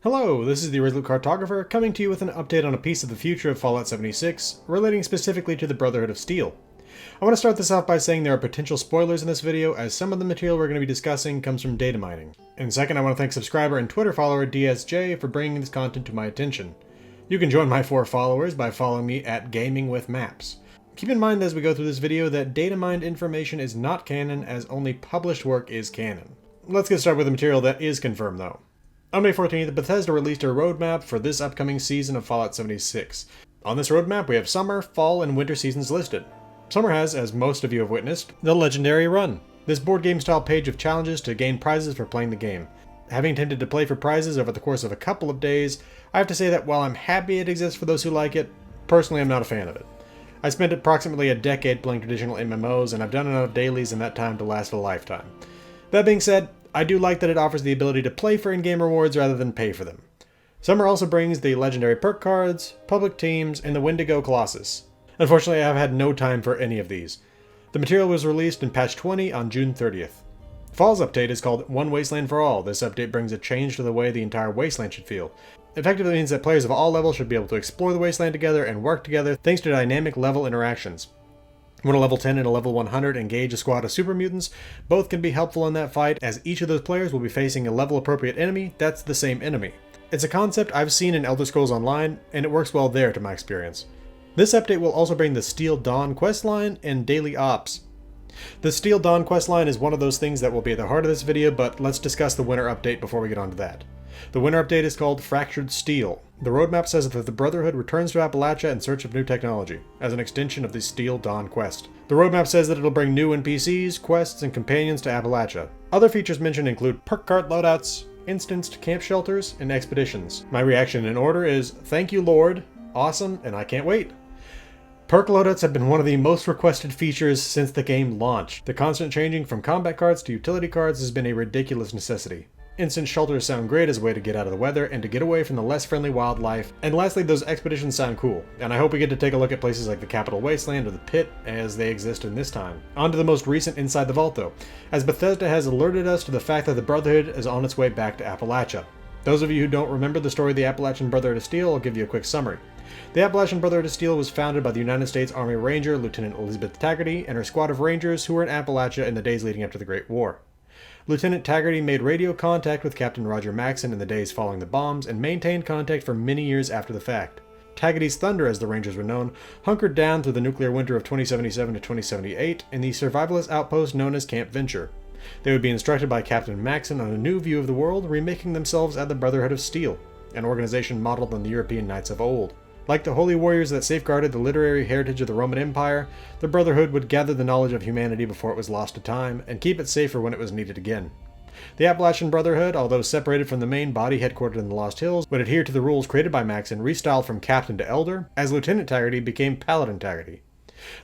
Hello, this is the Original Cartographer coming to you with an update on a piece of the future of Fallout 76, relating specifically to the Brotherhood of Steel. I want to start this off by saying there are potential spoilers in this video, as some of the material we're going to be discussing comes from data mining. And second, I want to thank subscriber and Twitter follower DSJ for bringing this content to my attention. You can join my 4 followers by following me at Gaming with Maps. Keep in mind as we go through this video that data mined information is not canon, as only published work is canon. Let's get started with the material that is confirmed though. On May 14th, Bethesda released a roadmap for this upcoming season of Fallout 76. On this roadmap, we have summer, fall, and winter seasons listed. Summer has, as most of you have witnessed, the Legendary Run, this board game style page of challenges to gain prizes for playing the game. Having attempted to play for prizes over the course of a couple of days, I have to say that while I'm happy it exists for those who like it, personally I'm not a fan of it. I spent approximately a decade playing traditional MMOs, and I've done enough dailies in that time to last a lifetime. That being said, I do like that it offers the ability to play for in-game rewards rather than pay for them. Summer also brings the legendary perk cards, public teams, and the Wendigo Colossus. Unfortunately, I've had no time for any of these. The material was released in patch 20 on June 30th. Fall's update is called One Wasteland for All. This update brings a change to the way the entire wasteland should feel. Effectively means that players of all levels should be able to explore the wasteland together and work together thanks to dynamic level interactions. When a level 10 and a level 100 engage a squad of super mutants, both can be helpful in that fight, as each of those players will be facing a level appropriate enemy that's the same enemy. It's a concept I've seen in Elder Scrolls Online, and it works well there to my experience. This update will also bring the Steel Dawn questline and daily ops. The Steel Dawn questline is one of those things that will be at the heart of this video, but let's discuss the winter update before we get onto that. The winter update is called Fractured Steel. The roadmap says that the Brotherhood returns to Appalachia in search of new technology, as an extension of the Steel Dawn quest. The roadmap says that it'll bring new NPCs, quests, and companions to Appalachia. Other features mentioned include perk card loadouts, instanced camp shelters, and expeditions. My reaction in order is, thank you Lord, awesome, and I can't wait. Perk loadouts have been one of the most requested features since the game launched. The constant changing from combat cards to utility cards has been a ridiculous necessity. Instant shelters sound great as a way to get out of the weather and to get away from the less friendly wildlife. And lastly, those expeditions sound cool, and I hope we get to take a look at places like the Capital Wasteland or the Pit as they exist in this time. On to the most recent Inside the Vault though, as Bethesda has alerted us to the fact that the Brotherhood is on its way back to Appalachia. Those of you who don't remember the story of the Appalachian Brotherhood of Steel, I'll give you a quick summary. The Appalachian Brotherhood of Steel was founded by the United States Army Ranger Lieutenant Elizabeth Taggarty and her squad of Rangers who were in Appalachia in the days leading up to the Great War. Lieutenant Taggarty made radio contact with Captain Roger Maxson in the days following the bombs and maintained contact for many years after the fact. Taggarty's Thunder, as the Rangers were known, hunkered down through the nuclear winter of 2077 to 2078 in the survivalist outpost known as Camp Venture. They would be instructed by Captain Maxson on a new view of the world, remaking themselves as the Brotherhood of Steel, an organization modeled on the European knights of old. Like the holy warriors that safeguarded the literary heritage of the Roman Empire, the Brotherhood would gather the knowledge of humanity before it was lost to time, and keep it safe for when it was needed again. The Appalachian Brotherhood, although separated from the main body headquartered in the Lost Hills, would adhere to the rules created by Maxson, restyled from Captain to Elder, as Lieutenant Taggarty became Paladin Taggarty.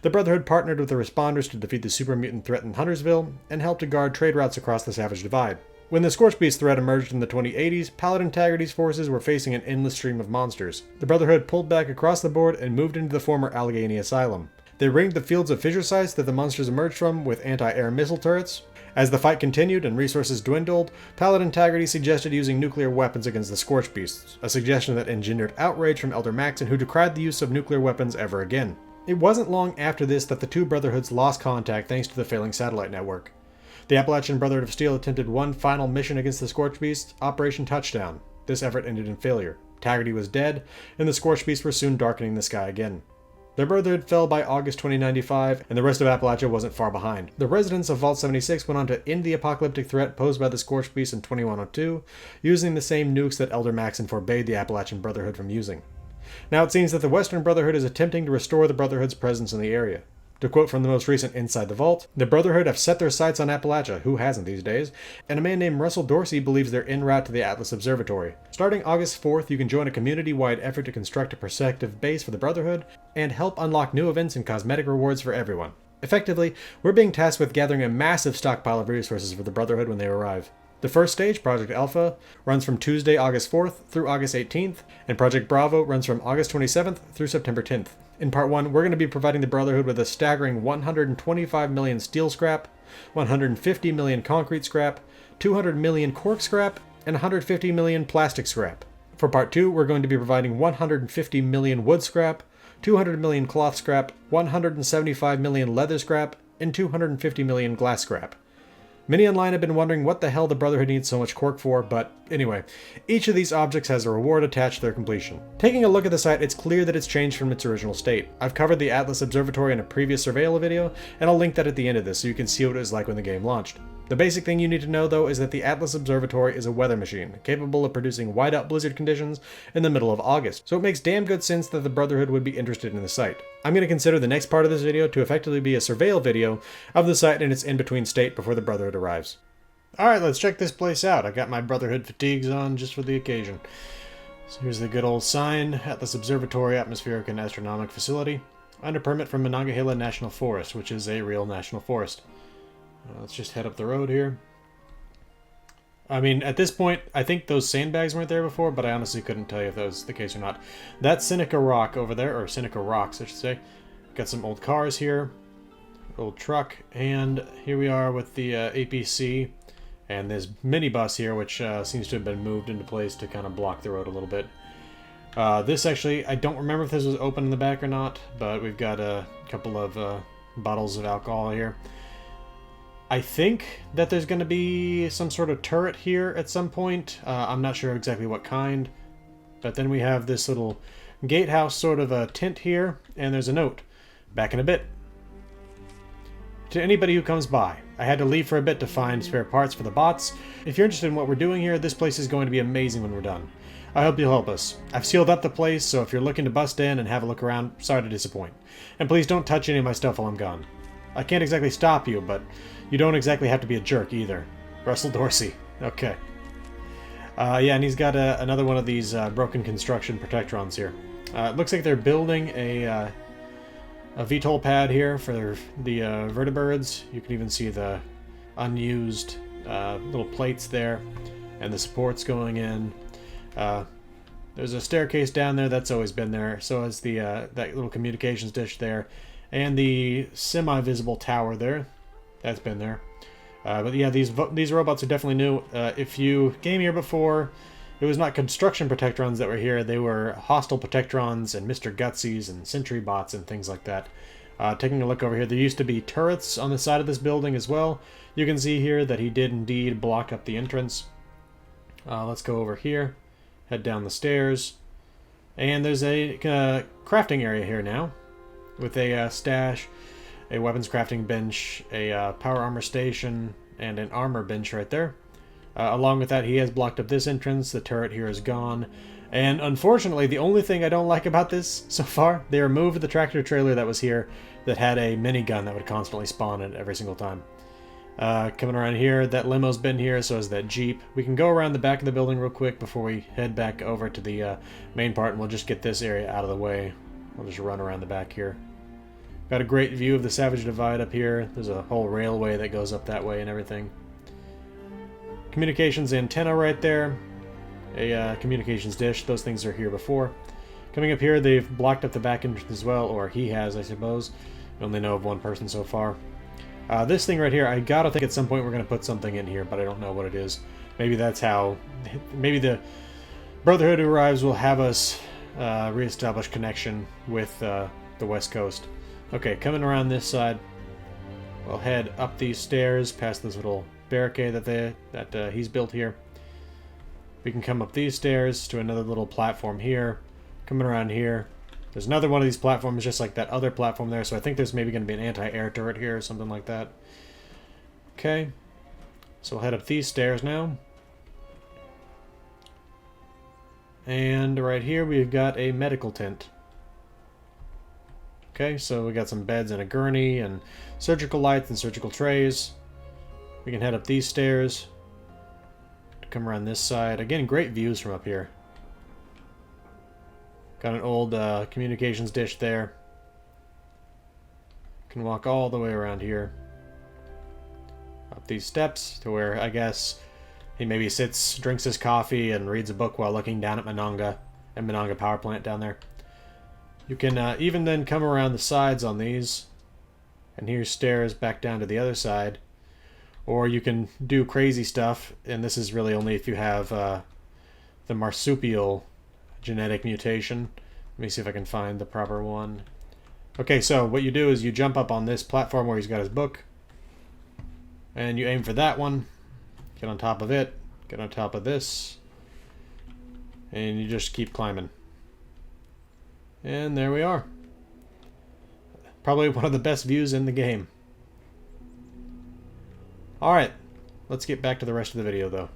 The Brotherhood partnered with the Responders to defeat the super mutant threat in Huntersville, and helped to guard trade routes across the Savage Divide. When the Scorchbeast threat emerged in the 2080s, Paladin Taggarty's forces were facing an endless stream of monsters. The Brotherhood pulled back across the board and moved into the former Allegheny Asylum. They ringed the fields of fissure sites that the monsters emerged from with anti-air missile turrets. As the fight continued and resources dwindled, Paladin Taggarty suggested using nuclear weapons against the Scorchbeasts, a suggestion that engendered outrage from Elder Maxson, who decried the use of nuclear weapons ever again. It wasn't long after this that the two Brotherhoods lost contact thanks to the failing satellite network. The Appalachian Brotherhood of Steel attempted one final mission against the Scorchbeast, Operation Touchdown. This effort ended in failure. Taggarty was dead, and the Scorchbeasts were soon darkening the sky again. The Brotherhood fell by August 2095, and the rest of Appalachia wasn't far behind. The residents of Vault 76 went on to end the apocalyptic threat posed by the Scorchbeast in 2102, using the same nukes that Elder Maxson forbade the Appalachian Brotherhood from using. Now it seems that the Western Brotherhood is attempting to restore the Brotherhood's presence in the area. To quote from the most recent Inside the Vault, the Brotherhood have set their sights on Appalachia, who hasn't these days, and a man named Russell Dorsey believes they're en route to the Atlas Observatory. Starting August 4th, you can join a community-wide effort to construct a prospective base for the Brotherhood, and help unlock new events and cosmetic rewards for everyone. Effectively, we're being tasked with gathering a massive stockpile of resources for the Brotherhood when they arrive. The first stage, Project Alpha, runs from Tuesday, August 4th through August 18th, and Project Bravo runs from August 27th through September 10th. In Part 1, we're going to be providing the Brotherhood with a staggering 125 million steel scrap, 150 million concrete scrap, 200 million cork scrap, and 150 million plastic scrap. For part 2, we're going to be providing 150 million wood scrap, 200 million cloth scrap, 175 million leather scrap, and 250 million glass scrap. Many online have been wondering what the hell the Brotherhood needs so much cork for, but anyway, each of these objects has a reward attached to their completion. Taking a look at the site, it's clear that it's changed from its original state. I've covered the Atlas Observatory in a previous surveil video, and I'll link that at the end of this so you can see what it was like when the game launched. The basic thing you need to know, though, is that the Atlas Observatory is a weather machine, capable of producing whiteout blizzard conditions in the middle of August, so it makes damn good sense that the Brotherhood would be interested in the site. I'm going to consider the next part of this video to effectively be a surveil video of the site in its in-between state before the Brotherhood arrives. Alright, let's check this place out. I got my Brotherhood fatigues on just for the occasion. So here's the good old sign, Atlas Observatory, Atmospheric and Astronomic Facility, under permit from Monongahela National Forest, which is a real national forest. Let's just head up the road here. I mean, at this point, I think those sandbags weren't there before, but I honestly couldn't tell you if that was the case or not. That's Seneca Rock over there, or Seneca Rocks, I should say. Got some old cars here, old truck, and here we are with the APC, and this minibus here, which seems to have been moved into place to kind of block the road a little bit. This actually, I don't remember if this was open in the back or not, but we've got a couple of bottles of alcohol here. I think that there's going to be some sort of turret here at some point. I'm not sure exactly what kind. But then we have this little gatehouse sort of a tent here, and there's a note. Back in a bit. To anybody who comes by, I had to leave for a bit to find spare parts for the bots. If you're interested in what we're doing here, this place is going to be amazing when we're done. I hope you'll help us. I've sealed up the place, so if you're looking to bust in and have a look around, sorry to disappoint. And please don't touch any of my stuff while I'm gone. I can't exactly stop you, but you don't exactly have to be a jerk either. Russell Dorsey. Okay. Yeah, and he's got another one of these broken construction protectrons here. It looks like they're building a VTOL pad here for the vertibirds. You can even see the unused little plates there, and the supports going in. There's a staircase down there that's always been there. So is the that little communications dish there, and the semi-visible tower there. That's been there. But yeah, these robots are definitely new. If you came here before, it was not construction protectrons that were here. They were hostile protectrons and Mr. Gutsies and sentry bots and things like that. Taking a look over here, there used to be turrets on the side of this building as well. You can see here that he did indeed block up the entrance. Let's go over here, head down the stairs, and there's a crafting area here now with a stash, a weapons crafting bench, a power armor station, and an armor bench right there. Along with that, he has blocked up this entrance. The turret here is gone. And unfortunately, the only thing I don't like about this so far, they removed the tractor trailer that was here that had a minigun that would constantly spawn it every single time. Coming around here, that limo's been here, so is that Jeep. We can go around the back of the building real quick before we head back over to the main part, and we'll just get this area out of the way. We'll just run around the back here. Got a great view of the Savage Divide up here. There's a whole railway that goes up that way and everything. Communications antenna right there. A communications dish. Those things are here before. Coming up here, they've blocked up the back entrance as well, or he has, I suppose. We only know of one person so far. This thing right here, I gotta think at some point we're gonna put something in here, but I don't know what it is. Maybe that's how... Maybe the Brotherhood who arrives will have us reestablish connection with the West Coast. Okay, coming around this side, we'll head up these stairs past this little barricade that he's built here. We can come up these stairs to another little platform here. Coming around here, there's another one of these platforms just like that other platform there, so I think there's maybe going to be an anti-air turret here or something like that. Okay, so we'll head up these stairs now. And right here we've got a medical tent. Okay, so we got some beds and a gurney and surgical lights and surgical trays. We can head up these stairs to come around this side. Again, great views from up here. Got an old communications dish there. Can walk all the way around here. Up these steps to where I guess he maybe sits, drinks his coffee, and reads a book while looking down at Monongah and Monongah Power Plant down there. You can even then come around the sides on these, and here's stairs back down to the other side. Or you can do crazy stuff, and this is really only if you have the marsupial genetic mutation. Let me see if I can find the proper one. Okay, so what you do is you jump up on this platform where he's got his book, and you aim for that one, get on top of it, get on top of this, and you just keep climbing. And there we are. Probably one of the best views in the game. Alright, let's get back to the rest of the video though.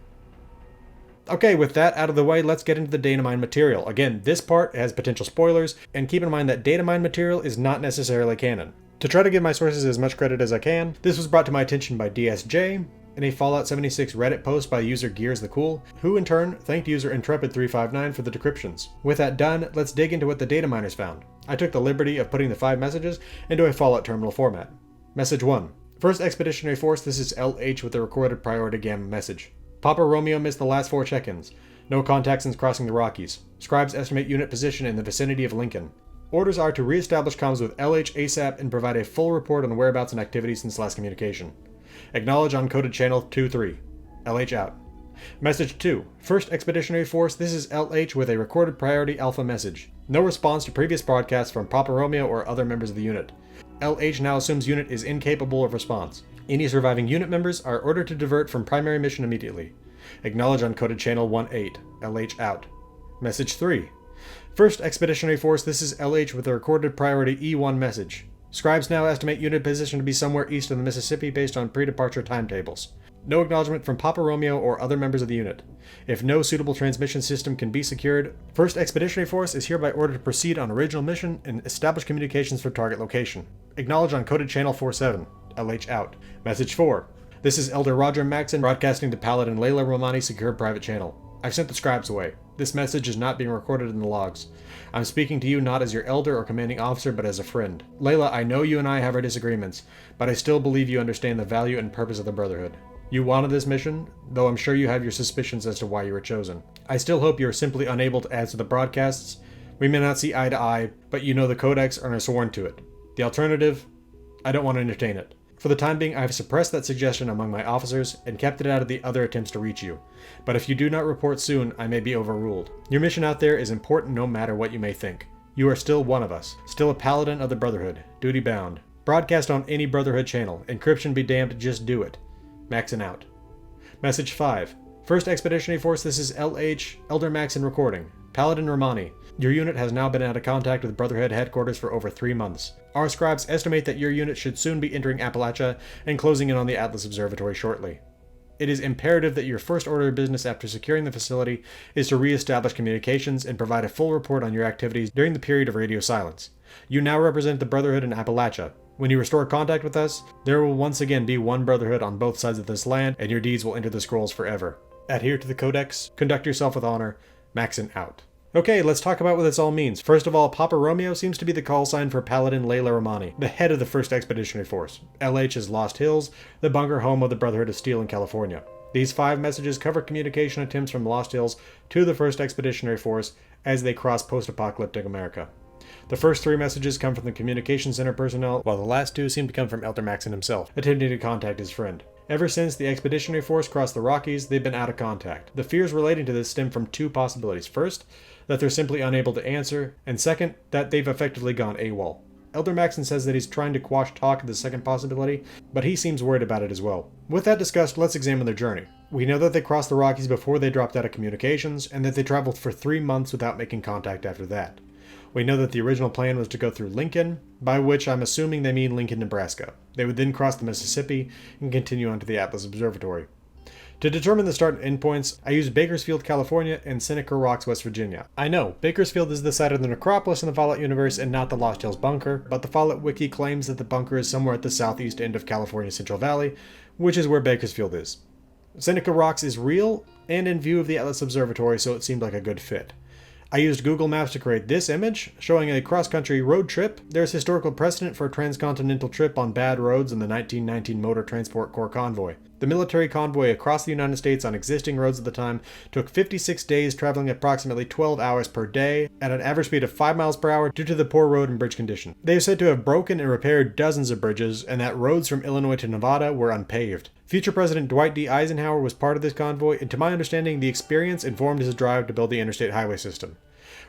Okay, with that out of the way, let's get into the data mine material. Again, this part has potential spoilers, and keep in mind that data mine material is not necessarily canon. To try to give my sources as much credit as I can, this was brought to my attention by DSJ in a Fallout 76 Reddit post by user Gears the Cool, who in turn thanked user Intrepid359 for the decryptions. With that done, let's dig into what the data miners found. I took the liberty of putting the 5 messages into a Fallout terminal format. Message 1. First Expeditionary Force, this is LH with a recorded priority gamma message. Papa Romeo missed the last 4 check-ins. No contact since crossing the Rockies. Scribes estimate unit position in the vicinity of Lincoln. Orders are to re-establish comms with LH ASAP and provide a full report on whereabouts and activities since last communication. Acknowledge on coded channel 23. LH out. Message 2. First Expeditionary Force, this is LH with a recorded priority alpha message. No response to previous broadcasts from Papa Romeo or other members of the unit. LH now assumes unit is incapable of response. Any surviving unit members are ordered to divert from primary mission immediately. Acknowledge on coded channel 18. LH out. Message 3. First Expeditionary Force, this is LH with a recorded priority E1 message. Scribes now estimate unit position to be somewhere east of the Mississippi based on pre-departure timetables. No acknowledgement from Papa Romeo or other members of the unit. If no suitable transmission system can be secured, First Expeditionary Force is hereby ordered to proceed on original mission and establish communications for target location. Acknowledge on coded channel 47. LH out. Message 4. This is Elder Roger Maxon broadcasting to PALADIN LEILA RAHMANI secure private channel. I've sent the scribes away. This message is not being recorded in the logs. I'm speaking to you not as your elder or commanding officer, but as a friend. LEILA, I know you and I have our disagreements, but I still believe you understand the value and purpose of the Brotherhood. You wanted this mission, though I'm sure you have your suspicions as to why you were chosen. I still hope you are simply unable to answer the broadcasts. We may not see eye to eye, but you know the Codex and are sworn to it. The alternative? I don't want to entertain it. For the time being, I have suppressed that suggestion among my officers and kept it out of the other attempts to reach you. But if you do not report soon, I may be overruled. Your mission out there is important no matter what you may think. You are still one of us, still a paladin of the Brotherhood, duty bound. Broadcast on any Brotherhood channel. Encryption be damned, just do it. Maxon out. Message 5. First Expeditionary Force, this is LH, Elder Maxon recording. Paladin RAHMANI. Your unit has now been out of contact with Brotherhood headquarters for over 3 months. Our scribes estimate that your unit should soon be entering Appalachia and closing in on the Atlas Observatory shortly. It is imperative that your first order of business after securing the facility is to re-establish communications and provide a full report on your activities during the period of radio silence. You now represent the Brotherhood in Appalachia. When you restore contact with us, there will once again be one Brotherhood on both sides of this land, and your deeds will enter the scrolls forever. Adhere to the Codex, conduct yourself with honor. Maxon out. Okay, let's talk about what this all means. First of all, Papa Romeo seems to be the call sign for Paladin LEILA RAHMANI, the head of the 1st Expeditionary Force. LH is Lost Hills, the bunker home of the Brotherhood of Steel in California. These 5 messages cover communication attempts from Lost Hills to the 1st Expeditionary Force as they cross post-apocalyptic America. The first 3 messages come from the Communications Center personnel, while the last 2 seem to come from Elder Maxon himself, attempting to contact his friend. Ever since the Expeditionary Force crossed the Rockies, they've been out of contact. The fears relating to this stem from 2 possibilities. First, that they're simply unable to answer, and second, that they've effectively gone AWOL. Elder Maxon says that he's trying to quash talk of the second possibility, but he seems worried about it as well. With that discussed, let's examine their journey. We know that they crossed the Rockies before they dropped out of communications, and that they traveled for 3 months without making contact after that. We know that the original plan was to go through Lincoln, by which I'm assuming they mean Lincoln, Nebraska. They would then cross the Mississippi and continue on to the Atlas Observatory. To determine the start and end points, I used Bakersfield, California and Seneca Rocks, West Virginia. I know, Bakersfield is the site of the necropolis in the Fallout universe and not the Lost Hills bunker, but the Fallout wiki claims that the bunker is somewhere at the southeast end of California's Central Valley, which is where Bakersfield is. Seneca Rocks is real and in view of the Atlas Observatory, so it seemed like a good fit. I used Google Maps to create this image, showing a cross-country road trip. There's historical precedent for a transcontinental trip on bad roads in the 1919 Motor Transport Corps convoy. The military convoy across the United States on existing roads at the time took 56 days, traveling approximately 12 hours per day at an average speed of 5 miles per hour due to the poor road and bridge condition. They are said to have broken and repaired dozens of bridges, and that roads from Illinois to Nevada were unpaved. Future President Dwight D. Eisenhower was part of this convoy, and to my understanding, the experience informed his drive to build the interstate highway system.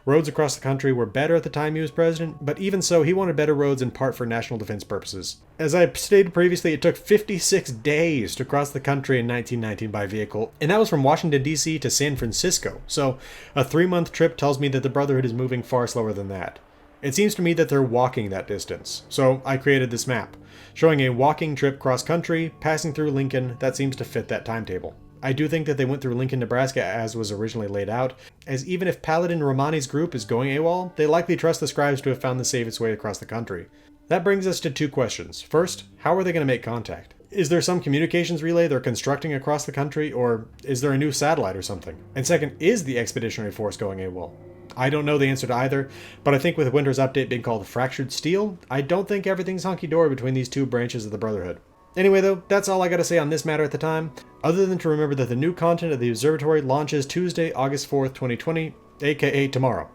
Roads across the country were better at the time he was president, but even so, he wanted better roads in part for national defense purposes. As I stated previously, it took 56 days to cross the country in 1919 by vehicle, and that was from Washington, D.C. to San Francisco, so a 3-month trip tells me that the Brotherhood is moving far slower than that. It seems to me that they're walking that distance, so I created this map, showing a walking trip cross-country, passing through Lincoln. That seems to fit that timetable. I do think that they went through Lincoln, Nebraska as was originally laid out, as even if PALADIN RAHMANI's group is going AWOL, they likely trust the scribes to have found the safest way across the country. That brings us to 2 questions. First, how are they going to make contact? Is there some communications relay they're constructing across the country, or is there a new satellite or something? And second, is the expeditionary force going AWOL? I don't know the answer to either, but I think with Winter's update being called Fractured Steel, I don't think everything's hunky-dory between these 2 branches of the Brotherhood. Anyway though, that's all I gotta say on this matter at the time, other than to remember that the new content of the Observatory launches Tuesday, August 4th, 2020, aka tomorrow.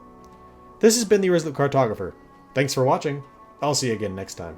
This has been the Irresolute Cartographer. Thanks for watching. I'll see you again next time.